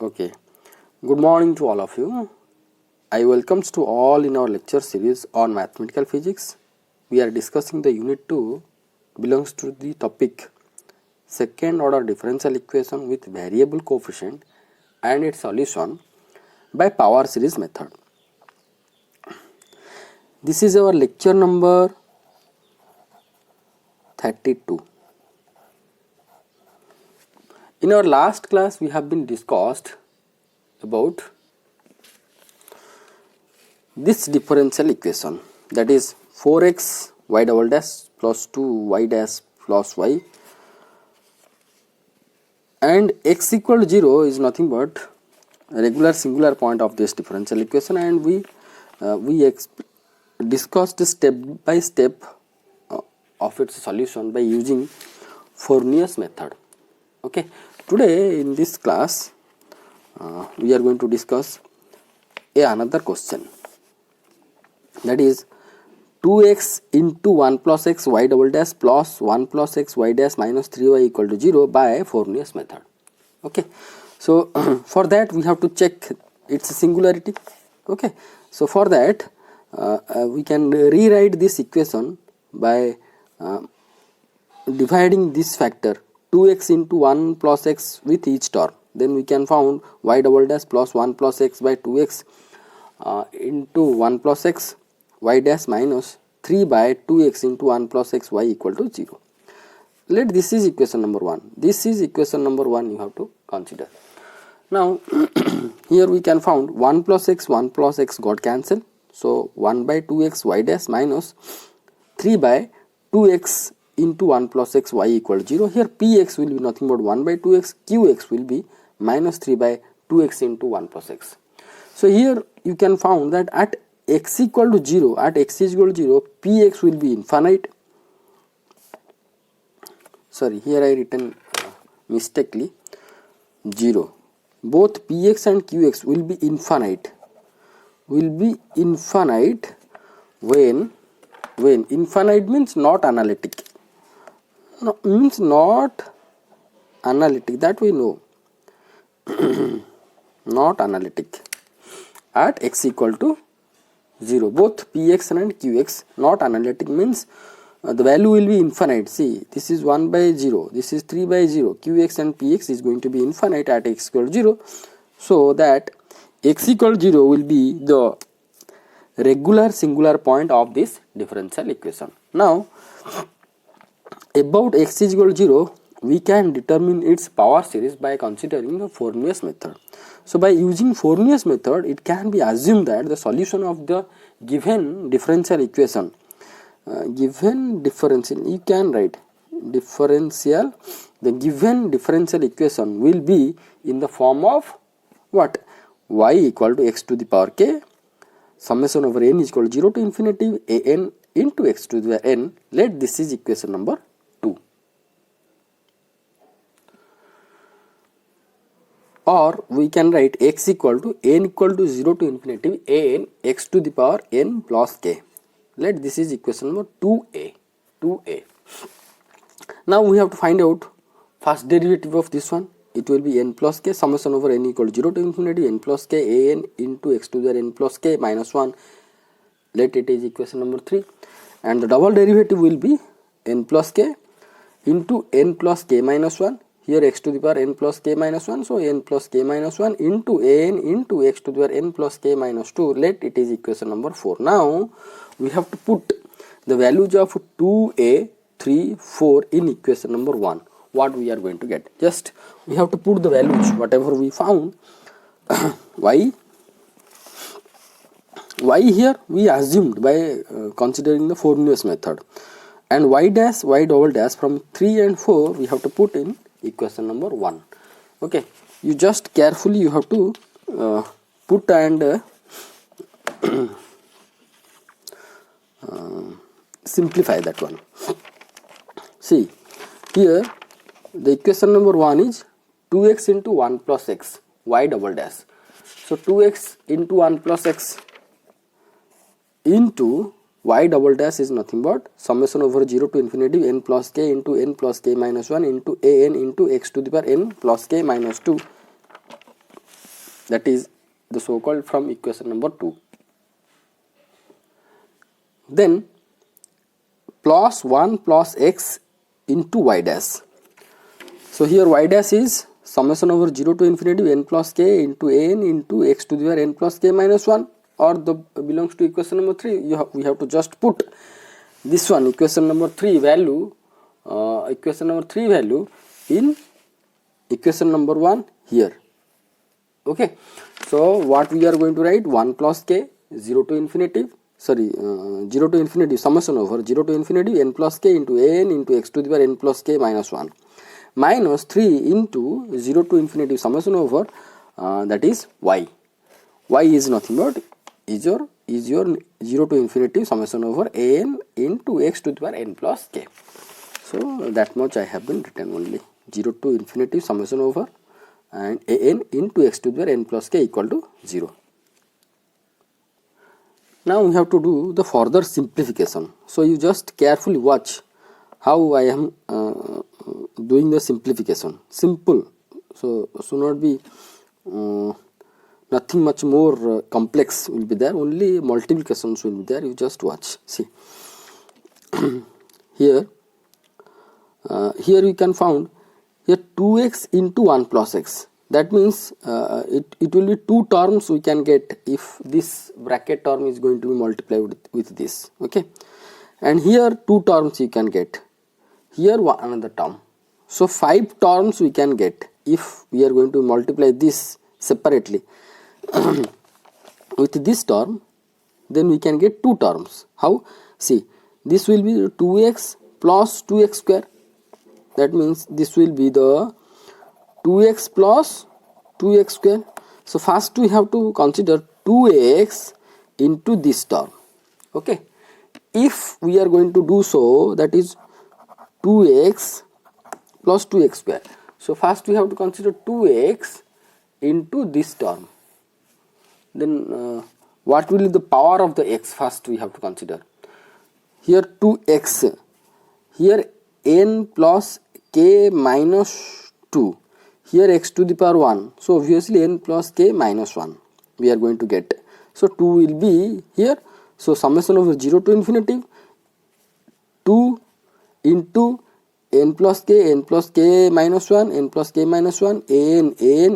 Okay, good morning to all of you. I welcomes to all in our lecture series on mathematical physics. We are discussing the unit 2 belongs to the topic second order differential equation with variable coefficient and its solution by power series method. This is our lecture number 32. In our last class we have been discussed about this differential equation, that is 4x y double dash plus 2y dash plus y, and x equal to 0 is nothing but a regular singular point of this differential equation, and we discussed step by step of its solution by using Frobenius method. Okay, today in this class we are going to discuss another question, that is 2x into 1 plus x y double dash plus 1 plus x y dash minus 3y equal to 0 by Frobenius method. Okay, so for that we have to check its singularity. Okay, so for that we can rewrite this equation by dividing this factor 2x into 1 plus x with each term. Then we can found y double dash plus 1 plus x by 2x into 1 plus x y dash minus 3 by 2x into 1 plus x y equal to 0. Let this is equation number 1. This is equation number 1 you have to consider. Now here we can found 1 plus x got cancelled. So 1 by 2x y dash minus 3 by 2x into 1 plus x y equal to 0. Here px will be nothing but 1 by 2x, qx will be minus 3 by 2x into 1 plus x. So here you can found that at x equal to 0, px will be infinite. Sorry, here I written mistakenly 0. Both px and qx will be infinite. When infinite means not analytic. No, means not analytic, that we know. Not analytic at x equal to 0. Both px and qx not analytic means the value will be infinite. See, this is 1 by 0, this is 3 by 0. Qx and px is going to be infinite at x equal to 0. So that x equal to 0 will be the regular singular point of this differential equation. Now about x is equal to 0, we can determine its power series by considering the Frobenius method. So by using Frobenius method, it can be assumed that the solution of the given differential equation, you can write differential, the given differential equation will be in the form of what? Y equal to x to the power k, summation over n is equal to 0 to infinity an into x to the n. Let this is equation number 2. Or we can write x equal to n equal to 0 to infinity an x to the power n plus k. Let this is equation number 2a. Now we have to find out first derivative of this one. It will be n plus k, summation over n equal to 0 to infinity n plus k an into x to the n plus k minus 1. Let it is equation number 3. And the double derivative will be n plus k into n plus k minus 1. Here x to the power n plus k minus 1, so n plus k minus 1 into an into x to the power n plus k minus 2. Let it is equation number 4. Now we have to put the values of 2a, 3, 4 in equation number 1. What we are going to get? Just we have to put the values whatever we found. y here we assumed by considering the Frobenius method, and y dash, y double dash from 3 and 4 we have to put in equation number 1. Okay, you just carefully you have to put and simplify that one. See here the equation number 1 is 2x into 1 plus x y double dash. So 2x into 1 plus x into y double dash is nothing but summation over 0 to infinity n plus k into n plus k minus 1 into an into x to the power n plus k minus 2 that is the so called from equation number 2. Then plus 1 plus x into y dash. So here y dash is summation over 0 to infinity n plus k into n into x to the power n plus k minus 1, or the belongs to equation number 3. We have to just put this one equation number 3 value in equation number 1 here. Okay, so what we are going to write, 1 plus k 0 to infinity, 0 to infinity summation over 0 to infinity n plus k into n into x to the power n plus k minus 1 minus 3 into 0 to infinity summation over that is y. Y is nothing but is your 0 to infinity summation over n into x to the power n plus k. So that much I have been written only, 0 to infinity summation over and n into x to the power n plus k equal to 0. Now we have to do the further simplification. So you just carefully watch how I am doing the simplification. Simple, so should not be nothing much more complex will be there, only multiplications will be there. You just watch. See here we can found here 2x into 1 plus x. That means it will be 2 terms we can get if this bracket term is going to be multiplied with this. Okay, and here 2 terms you can get, here another term. So 5 terms we can get if we are going to multiply this separately with this term. Then we can get 2 terms. How? See, this will be 2x plus 2x square. That means this will be the 2x plus 2x square. So first we have to consider 2x into this term. Okay, if we are going to do so, that is 2x plus 2x square. So first we have to consider 2x into this term. Then what will be the power of the x? First we have to consider here 2x, here n plus k minus 2, here x to the power 1. So obviously n plus k minus 1 we are going to get. So 2 will be here. So summation over 0 to infinity 2 into n plus k minus 1, n plus k minus 1, n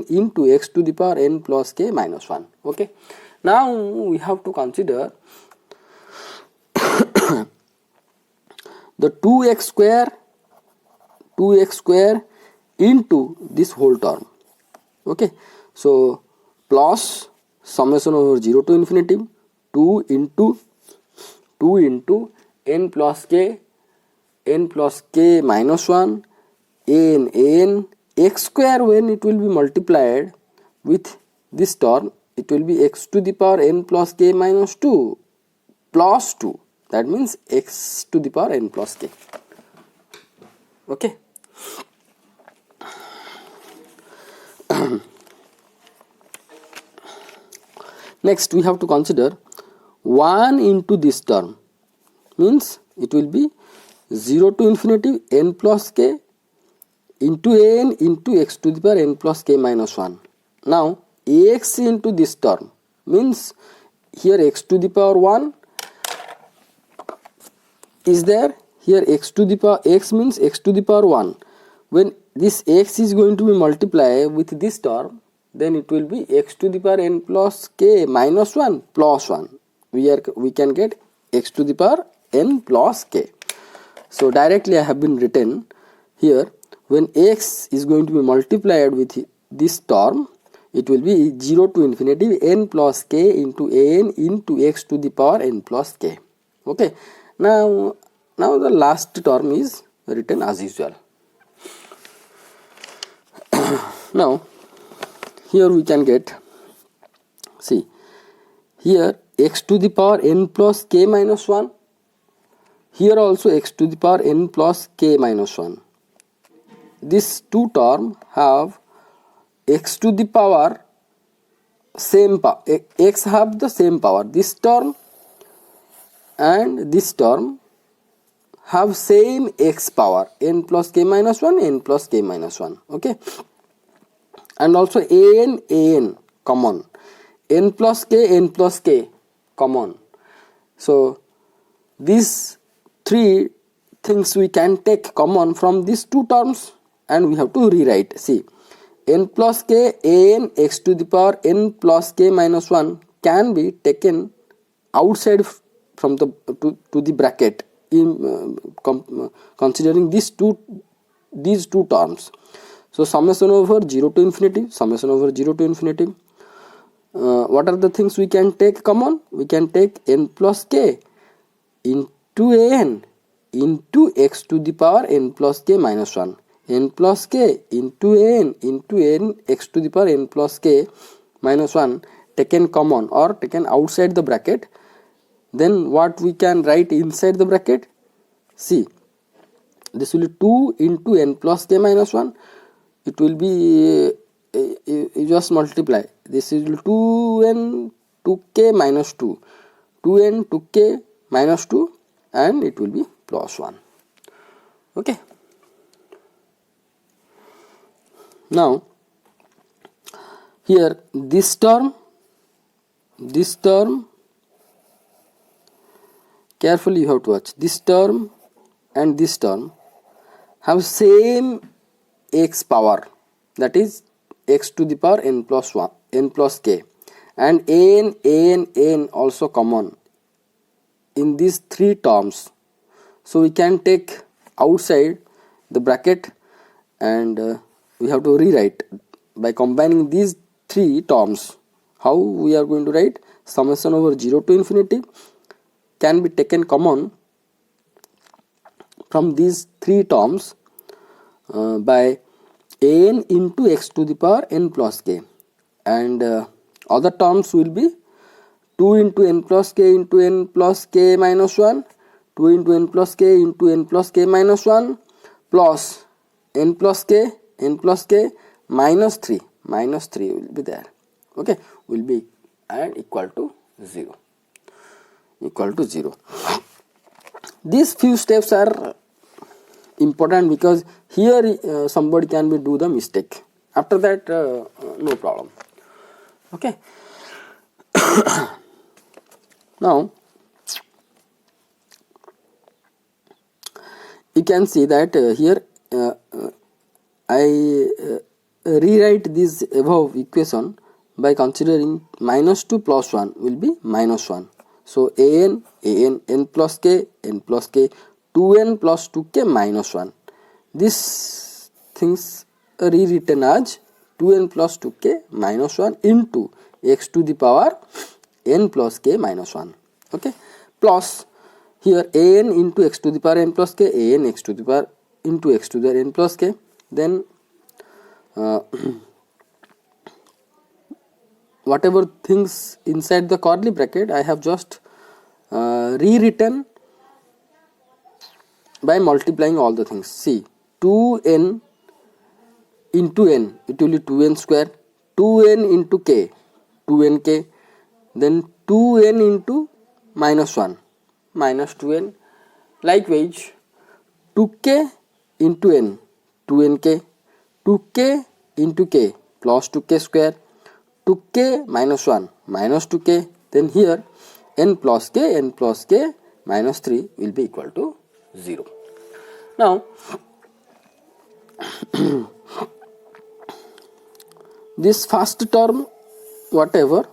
into x to the power n plus k minus 1. Okay, now we have to consider the 2x square into this whole term. Okay, so plus summation over 0 to infinity 2 into n plus k minus 1 n x square, when it will be multiplied with this term it will be x to the power n plus k minus 2 plus 2. That means x to the power n plus k. Okay. Next we have to consider 1 into this term, means it will be 0 to infinity n plus k into n into x to the power n plus k minus 1. Now x into this term means here x to the power 1 is there, here x to the power x means x to the power 1. When this x is going to be multiplied with this term, then it will be x to the power n plus k minus 1 plus 1. We can get x to the power n plus k. So directly I have been written here, when x is going to be multiplied with this term, it will be 0 to infinity n plus k into n into x to the power n plus k. Okay, now the last term is written as usual. Now here we can get, see here x to the power n plus k minus 1, here also x to the power n plus k minus 1. These two terms have x to the power same power, x have the same power. This term and this term have same x power, n plus k minus 1, n plus k minus 1. Okay, and also an common, n plus k common. So these three things we can take common from these two terms, and we have to rewrite. See, n plus k an x to the power n plus k minus 1 can be taken outside from the to the bracket in considering these two terms. So summation over 0 to infinity, summation over 0 to infinity. What are the things we can take common? We can take n plus k into an into x to the power n plus k minus 1, n plus k into n x to the power n plus k minus 1 taken common or taken outside the bracket. Then what we can write inside the bracket? See, this will be 2 into n plus k minus 1. It will be you just multiply. This is 2n to k minus 2, 2n to k minus 2, and it will be plus 1. Okay. Now here this term, carefully you have to watch. This term and this term have same x power, that is x to the power n plus 1, n plus k, and n also common in these three terms. So we can take outside the bracket, and we have to rewrite by combining these three terms. How we are going to write? Summation over 0 to infinity can be taken common from these three terms by an into x to the power n plus k, and other terms will be 2 into n plus k into n plus k minus 1, 2 into n plus k into n plus k minus 1, plus n plus k minus 3 will be there. Okay, will be and equal to 0. These few steps are important because here somebody can be do the mistake. After that no problem. Okay. Now you can see that here I rewrite this above equation by considering minus 2 plus 1 will be minus 1. So n plus k 2n plus 2k minus 1. These things are rewritten as 2n plus 2k minus 1 into x to the power n plus k minus 1. Okay, plus here an into x to the power n plus k, an x to the power into x to the n plus k. Then whatever things inside the curly bracket I have just rewritten by multiplying all the things. See, 2n into n, it will be 2n square, 2n into k, 2nk, then 2n into minus 1, minus 2n. Likewise, 2k into n, 2nk, 2k into k plus 2k square, 2k minus 1 minus 2k. Then here n plus k minus 3 will be equal to 0. Now this first term whatever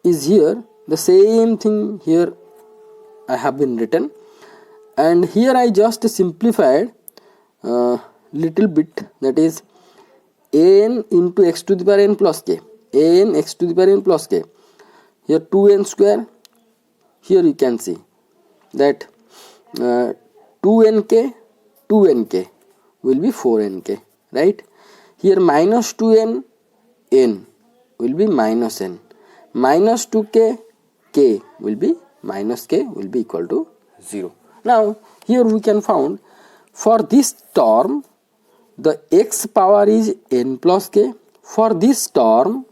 is here, the same thing here I have been written, and here I just simplified little bit, that is an into x to the power n plus k, an x to the power n plus k. Here 2n square, here you can see that 2nk will be 4nk, right? Here minus 2n n will be minus n, minus 2k k will be minus k will be equal to 0. Now here we can found for this term the x power is n plus k, for this term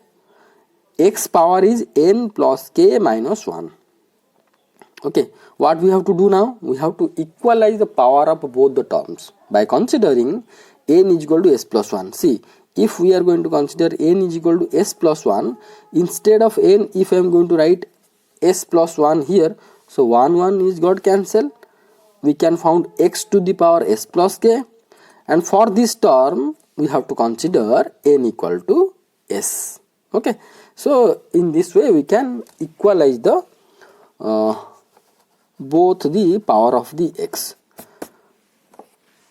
x power is n plus k minus 1. Okay, what we have to do now? We have to equalize the power of both the terms by considering n is equal to s plus 1. See, if we are going to consider n is equal to s plus 1, instead of n, if I am going to write s plus 1 here, so 1 is got cancelled, we can found x to the power s plus k, and for this term we have to consider n equal to s. Okay, so in this way we can equalize the both the power of the x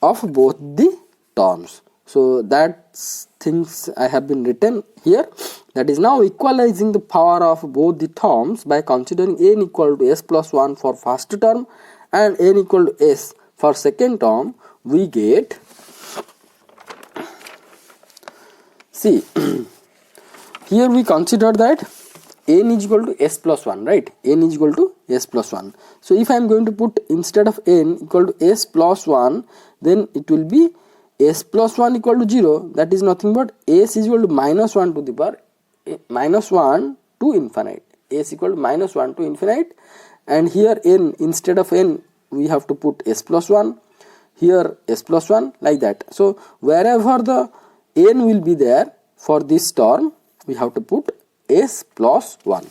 of both the terms. So that things I have been written here, that is now equalizing the power of both the terms by considering n equal to s plus 1 for first term and n equal to s for second term. We get, see here we consider that n is equal to s plus 1, right? N is equal to s plus 1. So if I am going to put instead of n equal to s plus 1, then it will be s plus 1 equal to 0, that is nothing but s is equal to minus 1 to the power minus 1 to infinite, s equal to minus 1 to infinite, and here n, instead of n we have to put s plus 1, here s plus 1, like that. So wherever the n will be there for this term, we have to put s plus 1.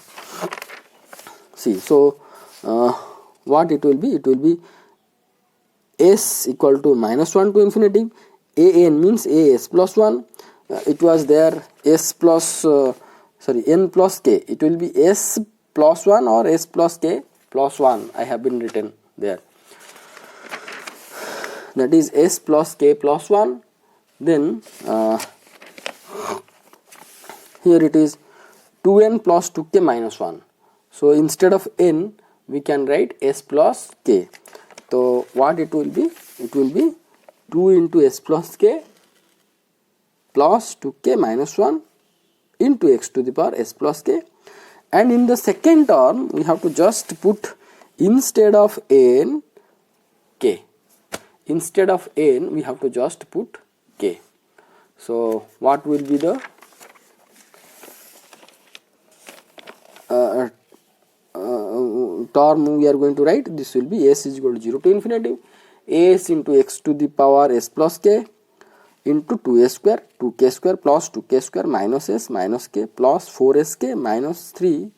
See, so what it will be? It will be s equal to minus 1 to infinity, an means as plus 1, it was there s plus n plus k, it will be s plus 1 or s plus k plus 1, I have been written there, that is s plus k plus 1. Then here it is 2n plus 2k minus 1. So instead of n we can write s plus k. So what it will be? It will be 2 into s plus k plus 2k minus 1 into x to the power s plus k, and in the second term we have to just put instead of n k, instead of n we have to just put k. So what will be the term we are going to write? This will be s is equal to 0 to infinity s into x to the power s plus k into 2a square 2k square plus 2k square minus s minus k plus 4sk minus 3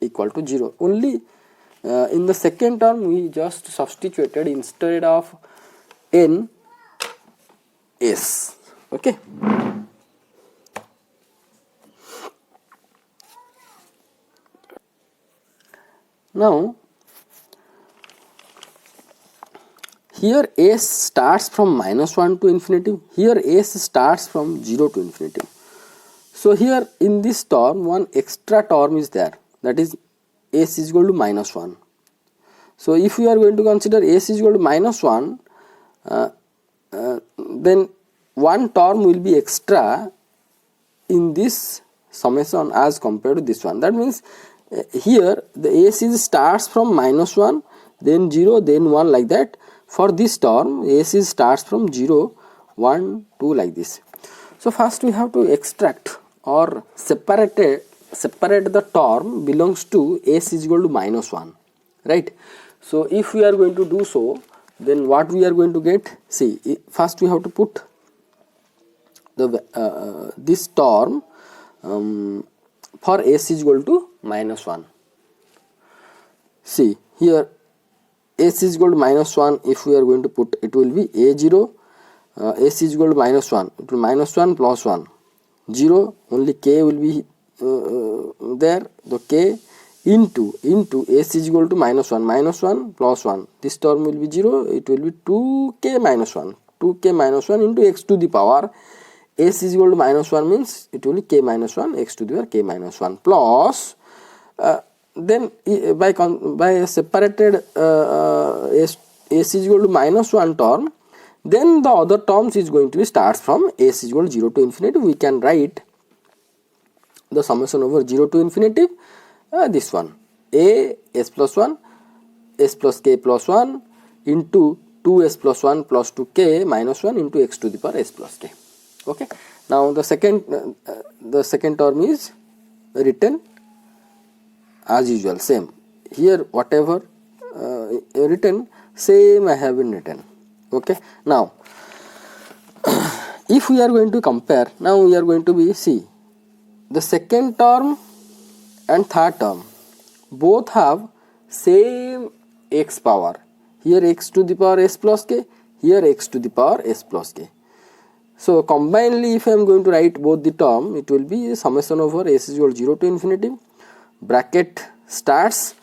equal to 0. Only in the second term we just substituted instead of n s. Okay. Now here s starts from minus 1 to infinity, here s starts from 0 to infinity. So here in this term one extra term is there, that is s is equal to minus 1. So if we are going to consider s is equal to minus 1, then one term will be extra in this summation as compared to this one. That means here the s is starts from minus 1, then 0, then 1, like that. For this term s is starts from 0, 1, 2, like this. So first we have to extract or separate the term belongs to s is equal to minus 1, right? So if we are going to do so, then what we are going to get? See, first we have to put the this term for s is equal to minus 1. See here s is equal to minus 1, if we are going to put, it will be a0, s is equal to minus 1, it will be minus 1 plus 1, 0, only k will be there, the k into s is equal to minus 1 plus 1, this term will be 0, it will be 2k minus 1, 2k minus 1 into x to the power s is equal to minus 1 means it will be k minus 1 x to the power k minus 1 plus then by separated s is equal to minus 1 term, then the other terms is going to be starts from s is equal to 0 to infinity. We can write the summation over 0 to infinity, this one, a s plus 1 s plus k plus 1 into 2s plus 1 plus 2k minus 1 into x to the power s plus k. Okay. Now the second term is written as usual, same. Here whatever written, same I have been written. Okay. Now if we are going to compare, now we are going to be see the second term and third term both have same x power. Here x to the power s plus k, here x to the power s plus k. So combinedly, if I am going to write both the term, it will be summation over s is equal to 0 to infinity. Bracket starts.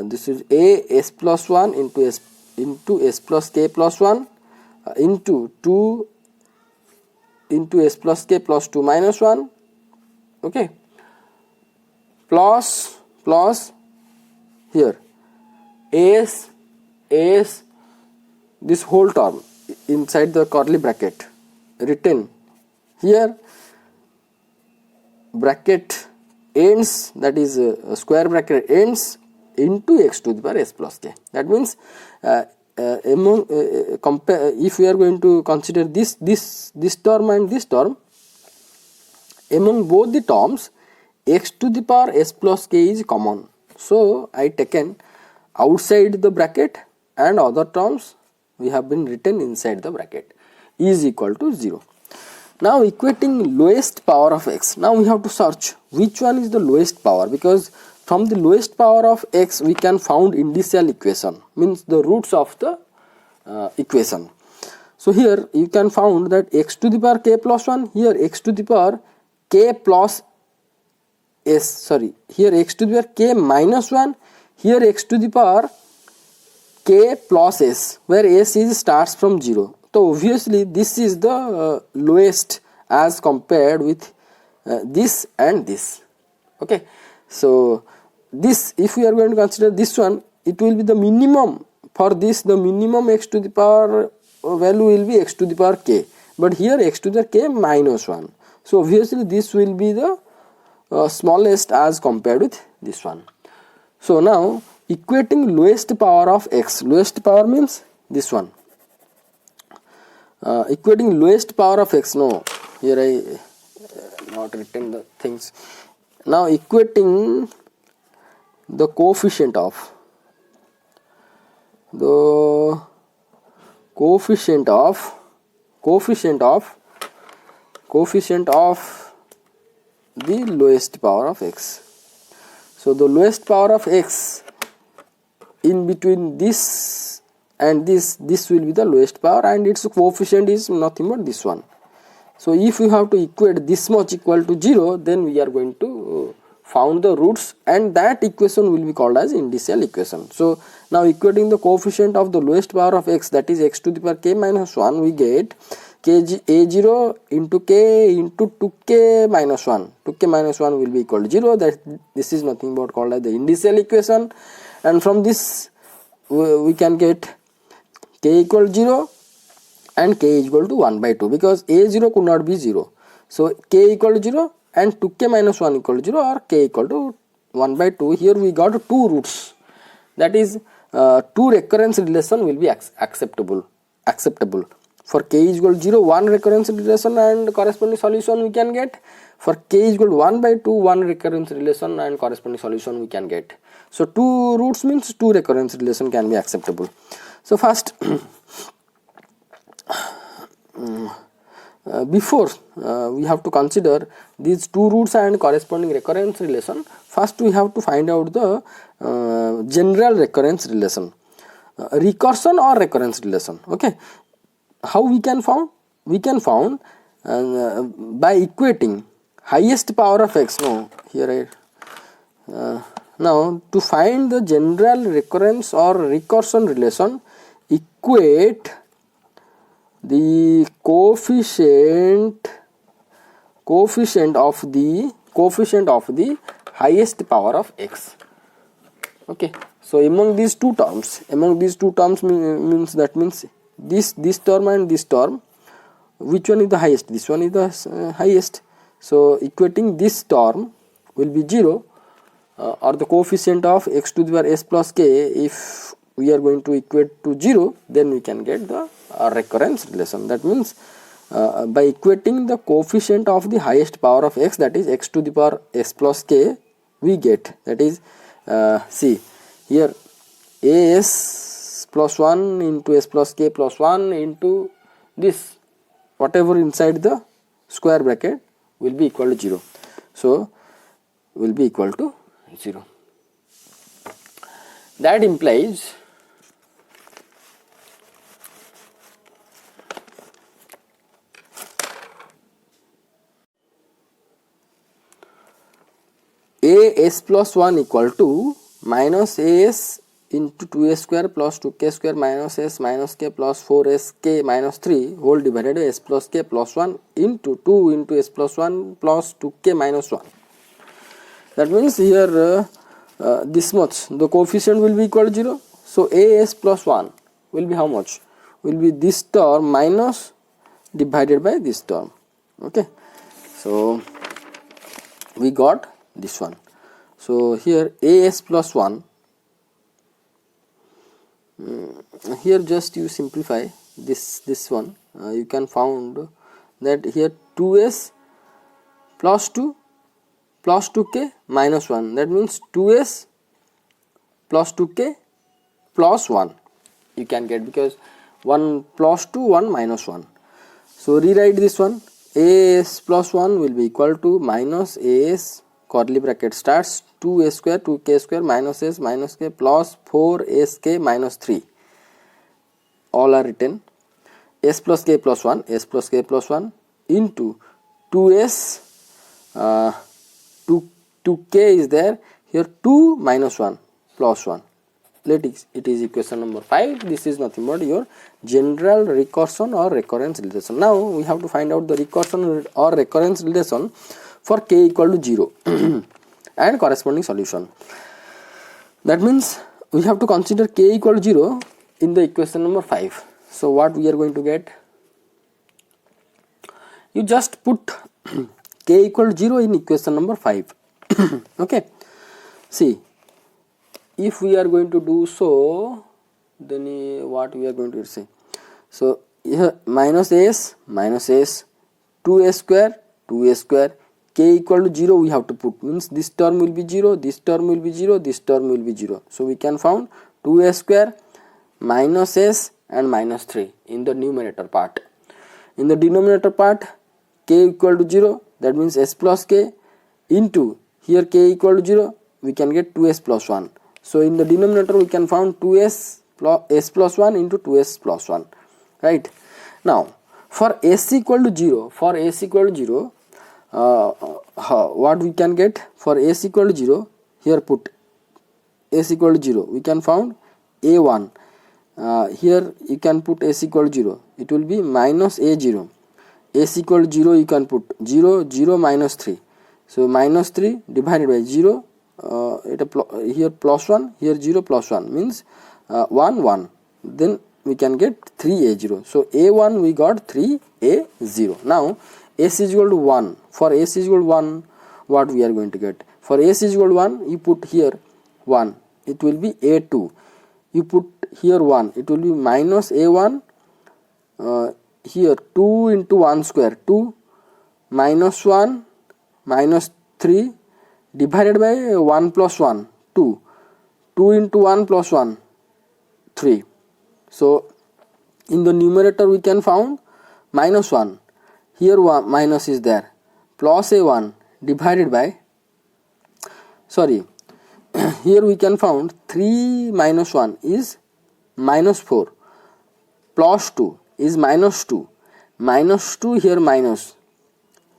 This is a s plus 1 into s plus k plus 1 into 2 into s plus k plus 2 minus 1. Okay. Plus here s this whole term inside the curly bracket written here, bracket ends, that is square bracket ends into x to the power s plus k. That means compare, if we are going to consider this term and this term, among both the terms x to the power s plus k is common. So I taken outside the bracket and other terms we have been written inside the bracket is equal to 0. Now equating lowest power of x. Now we have to search which one is the lowest power, because from the lowest power of x we can found indicial equation, means the roots of the equation. So here you can found that x to the power k plus 1, here x to the power k plus s, sorry, here x to the power k minus 1, here x to the power k plus s, where s is starts from 0. So obviously this is the lowest as compared with this and this. Okay, so this, if we are going to consider this one, it will be the minimum. For this, the minimum x to the power value will be x to the power k, but here x to the k minus 1. So obviously this will be the smallest as compared with this one. So now equating lowest power of x, lowest power means this one. Equating lowest power of x, no, here I not written the things. Now equating the coefficient of the lowest power of x. So the lowest power of x in between this and this will be the lowest power, and its coefficient is nothing but this one. So if you have to equate this much equal to 0, then we are going to found the roots, and that equation will be called as indicial equation. So now equating the coefficient of the lowest power of x, that is x to the power k minus 1, we get a0 into k into 2k minus 1. 2k minus 1 will be equal to 0. That this is nothing but called as the indicial equation, and from this we can get k equal to 0 and k is equal to 1 by 2, because a0 could not be 0. So k equal to 0 and 2k minus 1 equal to 0, or k equal to 1 by 2. Here we got two roots, that is two recurrence relation will be acceptable. For k is equal to 0, one recurrence relation and corresponding solution we can get. For k is equal to 1 by 2, one recurrence relation and corresponding solution we can get. So two roots means two recurrence relation can be acceptable. So first before we have to consider these two roots and corresponding recurrence relation, first we have to find out the general recurrence relation, recursion or recurrence relation. Okay, how we can found? We can found by equating highest power of x. No, here I now to find the general recurrence or recursion relation, equate the coefficient of the highest power of x. Okay, so among these two terms means that means this term and this term, which one is the highest? This one is the highest. So equating this term will be 0, or the coefficient of x to the power s plus k. If we are going to equate to 0, then we can get the recurrence relation. That means by equating the coefficient of the highest power of x, that is x to the power s plus k, we get, that is see here as plus 1 into s plus k plus 1 into this whatever inside the square bracket will be equal to 0. So will be equal to 0. That implies as plus 1 equal to minus as into 2a square plus 2k square minus s minus k plus 4sk minus 3 whole divided by s plus k plus 1 into 2 into s plus 1 plus 2k minus 1. That means here this much, the coefficient will be equal to 0. So as plus 1 will be how much? Will be this term minus divided by this term. Okay, so we got this one. So here as plus 1, here just you simplify this one, you can found that here 2s plus 2 plus 2k minus 1, that means 2s plus 2k plus 1 you can get, because 1 plus 2 1 minus 1. So rewrite this one, as plus 1 will be equal to minus as curly bracket starts 2a square 2k square minus s minus k plus 4sk minus 3, all are written, s plus k plus 1 s plus k plus 1 into 2s 2k is there, here 2 minus 1 plus 1. Let it is equation number 5. This is nothing but your general recursion or recurrence relation. Now we have to find out the recursion or recurrence relation for k equal to 0 and corresponding solution. That means we have to consider k equal to 0 in the equation number 5. So what we are going to get? You just put k equal to 0 in equation number 5. Okay, see, if we are going to do so, then what we are going to say? So here minus s 2a square k equal to 0 we have to put, means this term will be 0, this term will be 0, this term will be 0. So we can found 2a square minus s and minus 3 in the numerator part. In the denominator part, k equal to 0, that means s plus k into here k equal to 0, we can get 2s plus 1. So in the denominator we can found 2s plus s plus 1 into 2s plus 1, right? Now for s equal to 0, what we can get? For s equal to 0, here put s equal to 0, we can found a1, here you can put s equal to 0, it will be minus a0, s equal to 0 you can put 0 0 minus 3, so minus 3 divided by 0, here plus 1, here 0 plus 1 means 1 1, then we can get 3a0. So a1 we got 3a0. Now s is equal to 1. For s is equal to 1, what we are going to get? For s is equal to 1, you put here 1, it will be a2. You put here 1, it will be minus a1, here 2 into 1 square 2 minus 1 minus 3 divided by 1 plus 1 2, 2 into 1 plus 1 3. So in the numerator we can found minus 1, here 1 minus is there, plus a1 divided by, sorry, here we can found 3 minus 1 is minus 4, plus 2 is minus 2, minus 2 here minus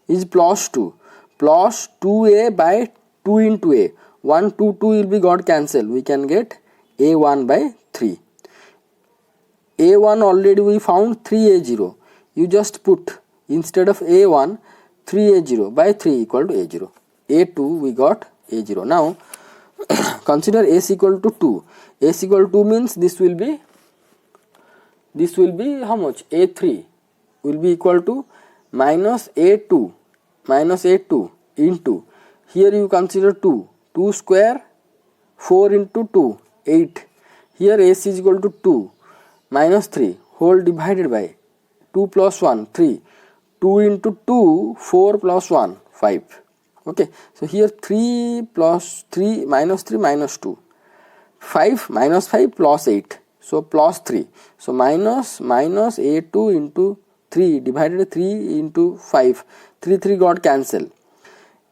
is plus 2, plus 2a by 2 into a, 1 2 2 will be got cancel, we can get a1 by 3. a1 already we found 3a0, you just put instead of a1 3a0 by 3 equal to a0, a2 we got a0. Now consider s equal to 2, s equal to 2 means this will be how much? a3 will be equal to minus a2 into, here you consider 2 square 4 into 2 8, here s is equal to 2 minus 3 whole divided by 2 plus 1 3, 2 into 2 4 plus 1 5. Okay, so here 3 plus 3 minus 2, 5 minus 5 plus 8, so plus 3, so minus a2 into 3 divided 3 into 5, 3 got cancelled.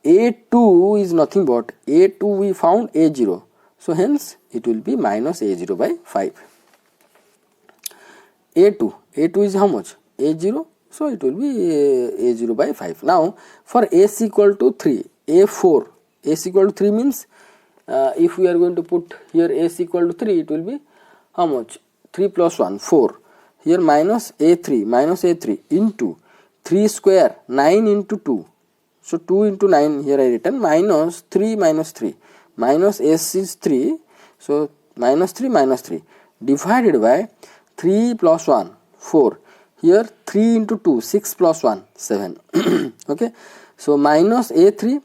A2 is nothing but A2 we found A0, so hence it will be minus A0 by 5. A2 is how much? A0, so it will be A0 by 5. Now for S equal to 3, A4, S equal to 3 means if we are going to put here S equal to 3, it will be how much? 3 plus 1, 4. Here minus A3 into 3 square, 9 into 2. So 2 into 9 here I written minus 3 minus 3. Minus S is 3, so minus 3 divided by 3 plus 1, 4. Here 3 into 2, 6 plus 1, 7. Okay, so minus A3,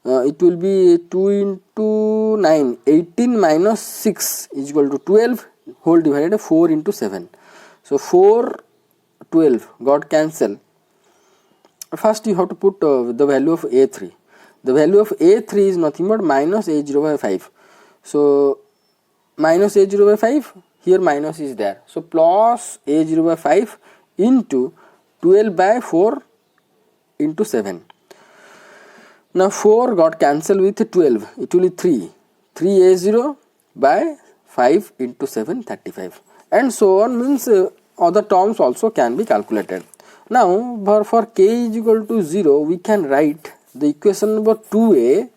it will be 2 into 9, 18 minus 6 is equal to 12 whole divided by 4 into 7. So 4, 12 got cancelled. First you have to put the value of A3. The value of A3 is nothing but minus A0 by 5. So minus A0 by 5, here minus is there. So plus A0 by 5 into 12 by 4 into 7. Now 4 got cancelled with 12. It will be 3. 3A0 by 5 into 7, 35. And so on, means other terms also can be calculated. Now for k is equal to 0, we can write the equation number 2a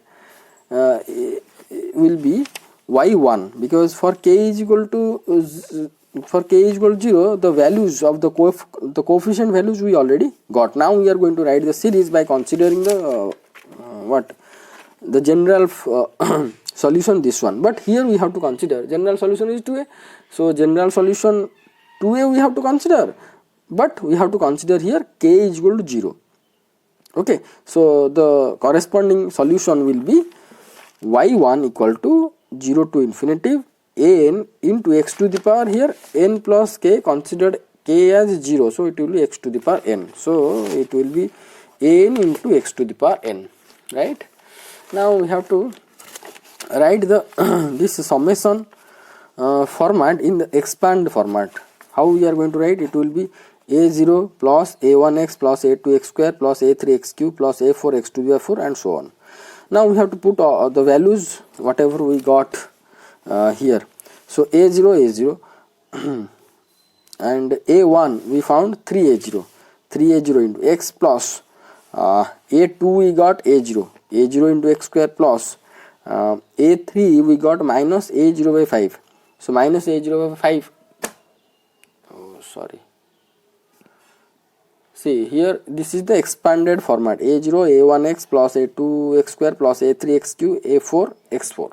will be y1, because for k is equal to 0, the values of the coefficient values we already got. Now we are going to write the series by considering the the general solution, this one. But here we have to consider general solution is 2a, so general solution 2a we have to consider, but we have to consider here k is equal to 0. Okay, so the corresponding solution will be y1 equal to 0 to infinity n into x to the power, here n plus k, considered k as 0, so it will be x to the power n, so it will be n into x to the power n, right? Now we have to write the this summation format in the expand format. How we are going to write? It will be a0 plus a1x plus a2x square plus a3x cube plus a4x to the power 4 and so on. Now we have to put the values whatever we got here. So a0 and a1 we found 3a0 into x plus a2 we got a0 into x square plus a3 we got minus a0 by 5. So minus a0 by 5. Oh, sorry. See here, this is the expanded format: a0 a1x plus a2x square plus a3x cube a4 x4.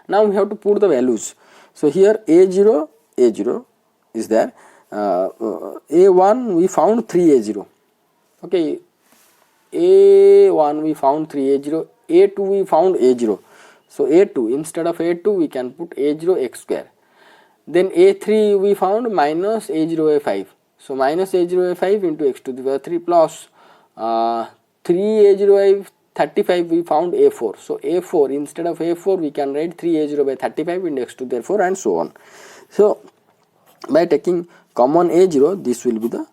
Now we have to put the values. So here a0 is there. A1 we found 3a0. Okay, a1 we found 3a0. A2 we found a0. So a2, instead of a2 we can put a0 x square. Then a3 we found minus a0 by 5. So minus a0 by 5 into x to the power 3 plus 3a0 by 35 we found a4. So a4, instead of a4 we can write 3a0 by 35 into x to the power 4 and so on. So by taking common a0, this will be the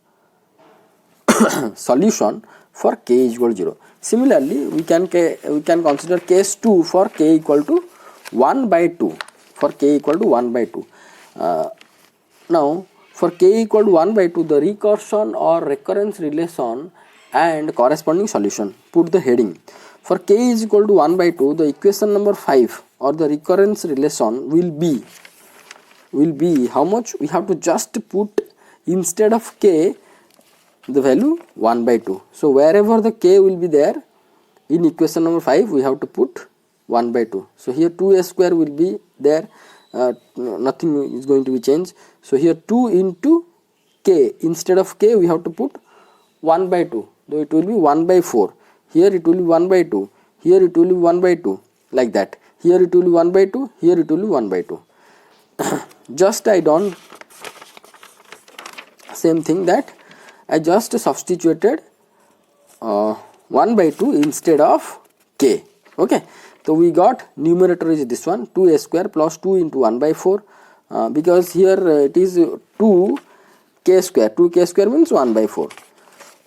solution for k is equal to 0. Similarly, we can consider case 2 for k equal to 1 by 2. For k equal to 1 by 2. Now for k equal to 1 by 2, the recursion or recurrence relation and corresponding solution. Put the heading. For k is equal to 1 by 2, the equation number 5 or the recurrence relation will be how much? We have to just put, instead of k, the value 1 by 2. So wherever the k will be there in equation number 5, we have to put 1 by 2. So here 2a square will be there. Nothing is going to be changed. So here 2 into k, instead of k we have to put 1 by 2, though it will be 1 by 4. Here it will be 1 by 2, here it will be 1 by 2, like that. Here it will be 1 by 2, here it will be 1 by 2. Just I done same thing, that I just substituted 1 by 2 instead of k. Okay, so we got numerator is this one, 2a square plus 2 into 1 by 4, because here it is 2k square means 1 by 4.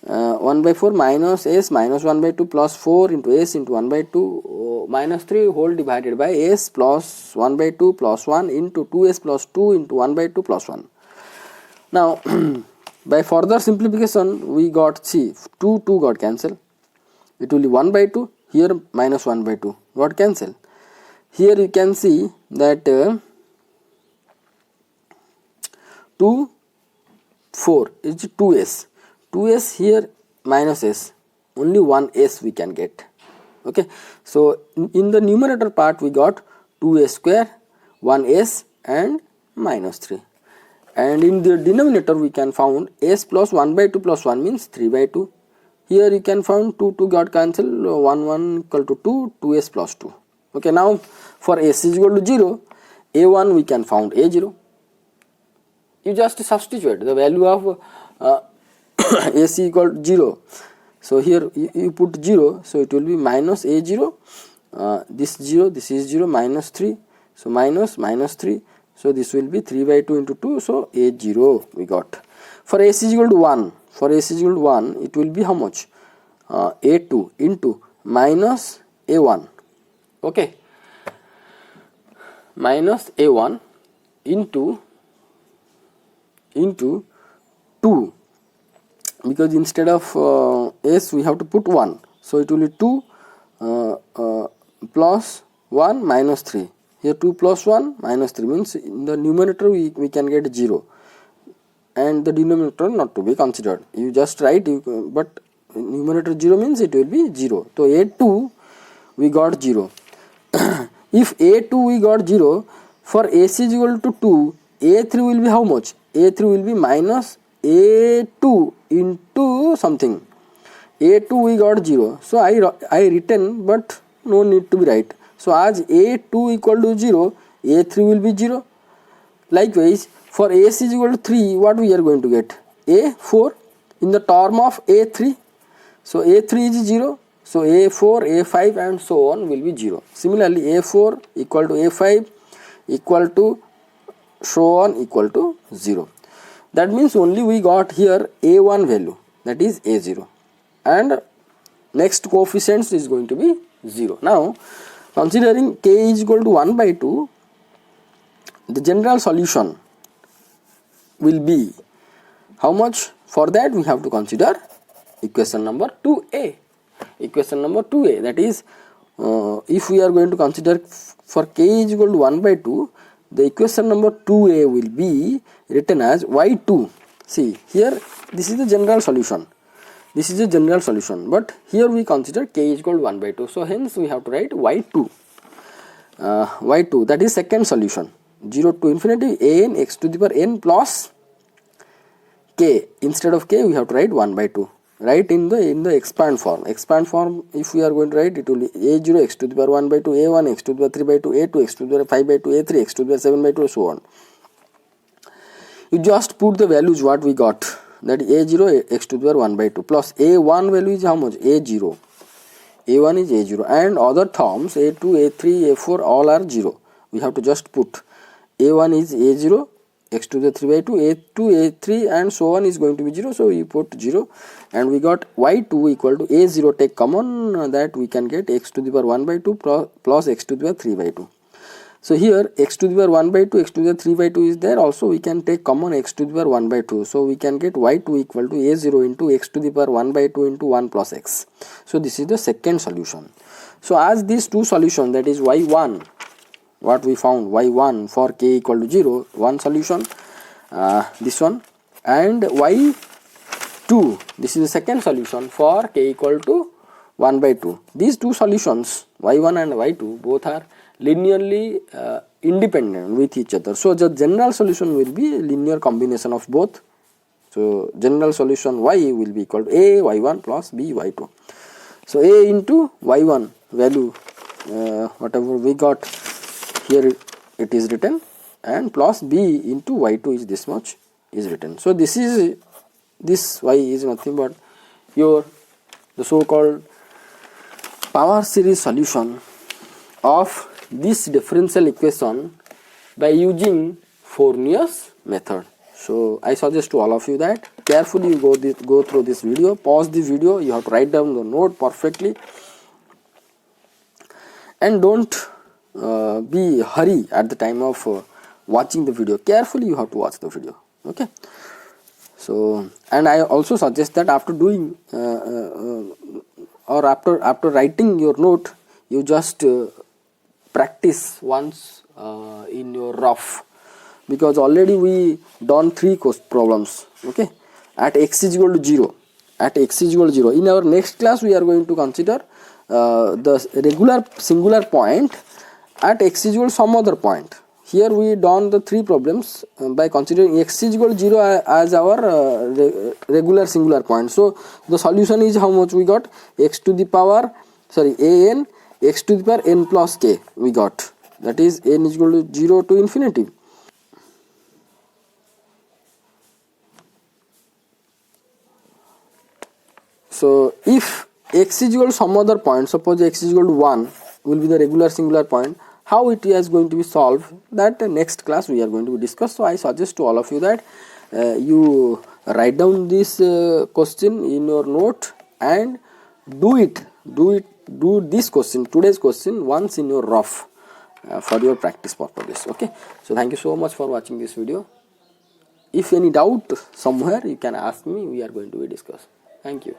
1 by 4 minus s minus 1 by 2 plus 4 into s into 1 by 2 minus 3 whole divided by s plus 1 by 2 plus 1 into 2s plus 2 into 1 by 2 plus 1. Now by further simplification we got, see, 2 got cancelled. It will be 1 by 2, here minus 1 by 2 got cancelled. Here you can see that 2 4 is 2s. 2s here minus s, only 1s we can get. Okay, so in the numerator part we got 2s square, 1s and minus 3, and in the denominator we can found s plus 1 by 2 plus 1 means 3 by 2. Here you can found 2 got cancelled, 1 equal to 2, 2s plus 2. Okay, now for s is equal to 0, a1 we can found a0. You just substitute the value of s equal to 0. So here you put 0, so it will be minus a0, this 0, this is 0, minus 3, so minus 3, so this will be 3 by 2 into 2, so a0 we got. For s is equal to 1, it will be how much? A2 into minus a1, okay, minus a1 into 2, because instead of s we have to put 1, so it will be 2 plus 1 minus 3. Here 2 plus 1 minus 3 means in the numerator we can get 0, and the denominator not to be considered. You just write, but numerator 0 means it will be 0. So a2 we got 0. If a2 we got 0, for s is equal to 2, a3 will be how much? A3 will be minus a2 into something. A2 we got 0, so I written, but no need to be right. So as a2 equal to 0, a3 will be 0. Likewise for s is equal to 3, what we are going to get? a4 in the term of a3, so a3 is 0, so a4, a5 and so on will be 0. Similarly a4 equal to a5 equal to so on equal to 0. That means only we got here a1 value, that is a0, and next coefficients is going to be 0. Now considering k is equal to 1 by 2, the general solution will be how much? For that we have to consider equation number 2a. Equation number 2a, that is if we are going to consider for k is equal to 1 by 2, the equation number 2a will be written as y2. See here, this is the general solution. This is a general solution, but here we consider k is equal to 1 by 2. So hence we have to write y2. Y2, that is second solution. 0 to infinity an x to the power n plus k. Instead of k we have to write 1 by 2. Write in the expand form. Expand form, if we are going to write, it will be a0 x to the power 1 by 2, a1 x to the power 3 by 2, a2 x to the power 5 by 2, a3 x to the power 7 by 2, so on. You just put the values what we got, that is a0 x to the power 1 by 2 plus a1 value is how much? A0. A1 is a0, and other terms a2, a3, a4 all are 0. We have to just put a1 is a0 x to the 3 by 2, a2, a3 and so on is going to be 0, so we put 0, and we got y2 equal to a0, take common, that we can get x to the power 1 by 2 plus x to the power 3 by 2. So here x to the power 1 by 2, x to the power 3 by 2 is there, also we can take common x to the power 1 by 2, so we can get y2 equal to a0 into x to the power 1 by 2 into 1 plus x. So this is the second solution. So as these two solutions, that is y1, what we found, y1 for k equal to 0, one solution, this one, and y2, this is the second solution for k equal to 1 by 2. These two solutions, y1 and y2, both are linearly independent with each other. So the general solution will be a linear combination of both. So general solution y will be equal to a y1 plus b y2. So a into y1 value, whatever we got here, it is written, and plus b into y2 is this much is written. So this y is nothing but the so-called power series solution of this differential equation by using Frobenius method. So I suggest to all of you that carefully you go through this video, pause the video, you have to write down the note perfectly, and don't be hurry at the time of watching the video. Carefully you have to watch the video. Okay, so, and I also suggest that after doing or after writing your note, you just practice once in your rough, because already we done 3 problems. Okay, at x is equal to 0, at x is equal to 0. In our next class we are going to consider the regular singular point at x is equal to some other point. Here we done the 3 problems by considering x is equal to 0 as our regular singular point. So the solution is how much we got? X to the power, sorry, an x to the power n plus k we got, that is n is equal to 0 to infinity. So if x is equal to some other point, suppose x is equal to 1 will be the regular singular point, how it is going to be solved, that next class we are going to discuss. So I suggest to all of you that you write down this question in your note and do this question, today's question, once in your rough for your practice purposes. Okay, so thank you so much for watching this video. If any doubt somewhere, you can ask me, we are going to be discuss. Thank you.